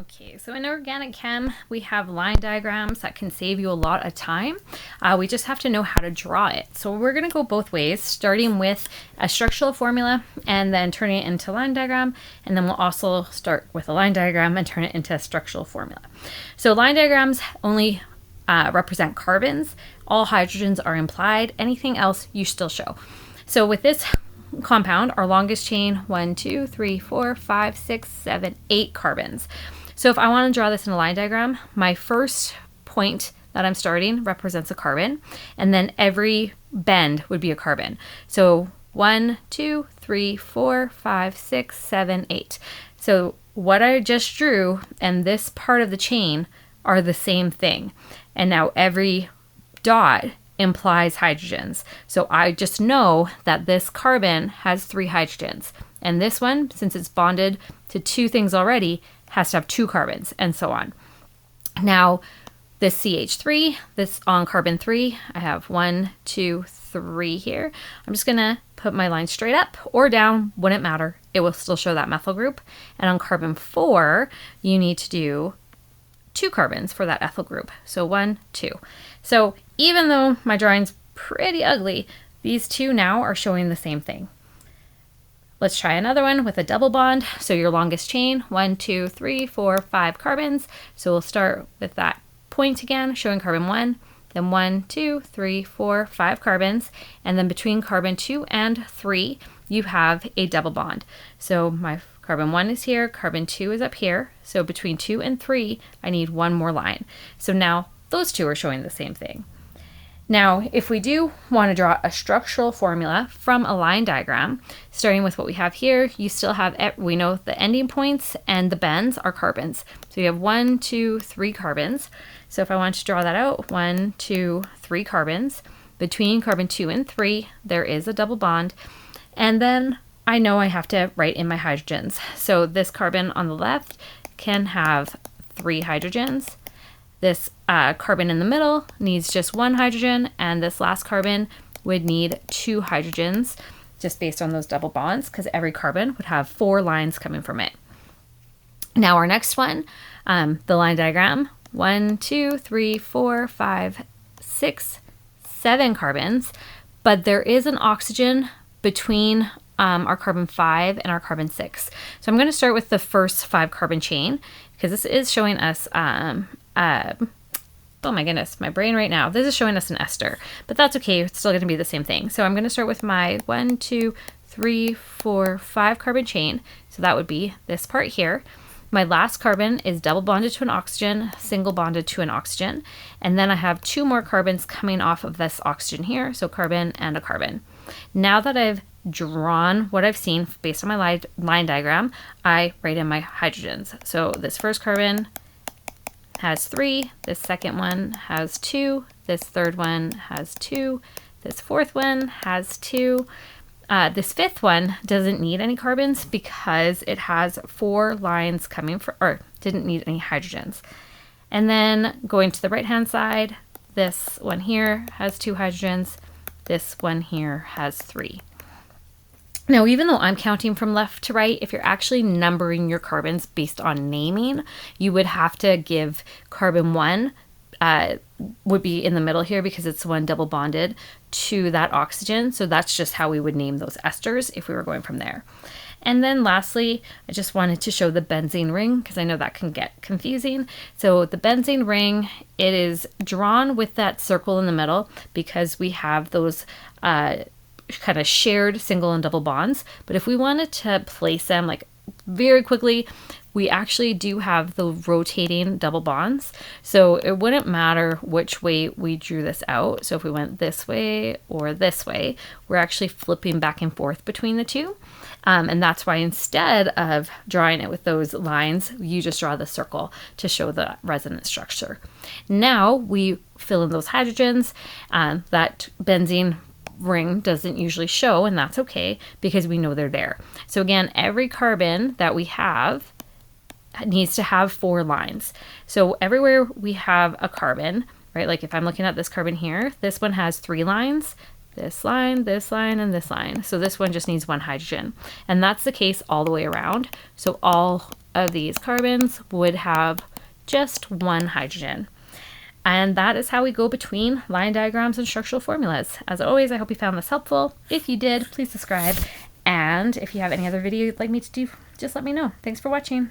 Okay, so in organic chem, we have line diagrams that can save you a lot of time. We just have to know how to draw it. So we're going to go both ways, starting with a structural formula and then turning it into a line diagram. And then we'll also start with a line diagram and turn it into a structural formula. So line diagrams only represent carbons. All hydrogens are implied. Anything else you still show. So with this compound, our longest chain, 1, 2, 3, 4, 5, 6, 7, 8 carbons. So if I want to draw this in a line diagram, my first point that I'm starting represents a carbon, and then every bend would be a carbon. So 1, 2, 3, 4, 5, 6, 7, 8. So what I just drew and this part of the chain are the same thing. And now every dot implies hydrogens. So I just know that this carbon has 3 hydrogens. And this one, since it's bonded to 2 things already, has to have 2 carbons, and so on. Now, this CH3, this on carbon 3, I have 1, 2, 3 here. I'm just going to put my line straight up or down, wouldn't matter. It will still show that methyl group. And on carbon 4, you need to do 2 carbons for that ethyl group. So 1, 2. So even though my drawing's pretty ugly, these 2 now are showing the same thing. Let's try another one with a double bond. So your longest chain, 1, 2, 3, 4, 5 carbons. So we'll start with that point again, showing carbon 1, then 1, 2, 3, 4, 5 carbons. And then between carbon 2 and 3, you have a double bond. So my carbon 1 is here, carbon 2 is up here. So between 2 and 3, I need one more line. So now those 2 are showing the same thing. Now, if we do want to draw a structural formula from a line diagram, starting with what we have here, you still have, we know the ending points and the bends are carbons. So you have 1, 2, 3 carbons. So if I want to draw that out, 1, 2, 3 carbons. Between carbon 2 and 3, there is a double bond. And then I know I have to write in my hydrogens. So this carbon on the left can have 3 hydrogens. This carbon in the middle needs just 1 hydrogen, and this last carbon would need 2 hydrogens, just based on those double bonds, because every carbon would have 4 lines coming from it. Now our next one, the line diagram, 1, 2, 3, 4, 5, 6, 7 carbons, but there is an oxygen between our carbon 5 and our carbon 6. So I'm going to start with the first 5 carbon chain, because this is showing us oh my goodness, my brain right now. This is showing us an ester, but that's okay. It's still going to be the same thing. So I'm going to start with my 1, 2, 3, 4, 5 carbon chain. So that would be this part here. My last carbon is double bonded to an oxygen, single bonded to an oxygen. And then I have 2 more carbons coming off of this oxygen here. So carbon and a carbon. Now that I've drawn what I've seen based on my line diagram, I write in my hydrogens. So this first carbon has 3, this second one has 2, this third one has 2, this fourth one has 2. This fifth one doesn't need any carbons because it has 4 lines coming from, or didn't need any hydrogens. And then going to the right hand side, this one here has 2 hydrogens, this one here has 3. Now, even though I'm counting from left to right, if you're actually numbering your carbons based on naming, you would have to give carbon 1 would be in the middle here because it's the one double bonded to that oxygen. So that's just how we would name those esters if we were going from there. And then lastly, I just wanted to show the benzene ring because I know that can get confusing. So the benzene ring, it is drawn with that circle in the middle because we have those kind of shared single and double bonds. But if we wanted to place them like very quickly, we actually do have the rotating double bonds. So it wouldn't matter which way we drew this out. So if we went this way or this way, we're actually flipping back and forth between the 2. And that's why instead of drawing it with those lines, you just draw the circle to show the resonance structure. Now we fill in those hydrogens. That benzene ring doesn't usually show, and that's okay because we know they're there. So again, every carbon that we have needs to have 4 lines. So everywhere we have a carbon, right? Like if I'm looking at this carbon here, this one has 3 lines, this line, and this line. So this one just needs 1 hydrogen. And that's the case all the way around. So all of these carbons would have just one hydrogen. And that is how we go between line diagrams and structural formulas. As always, I hope you found this helpful. If you did, please subscribe. And if you have any other video you'd like me to do, just let me know. Thanks for watching.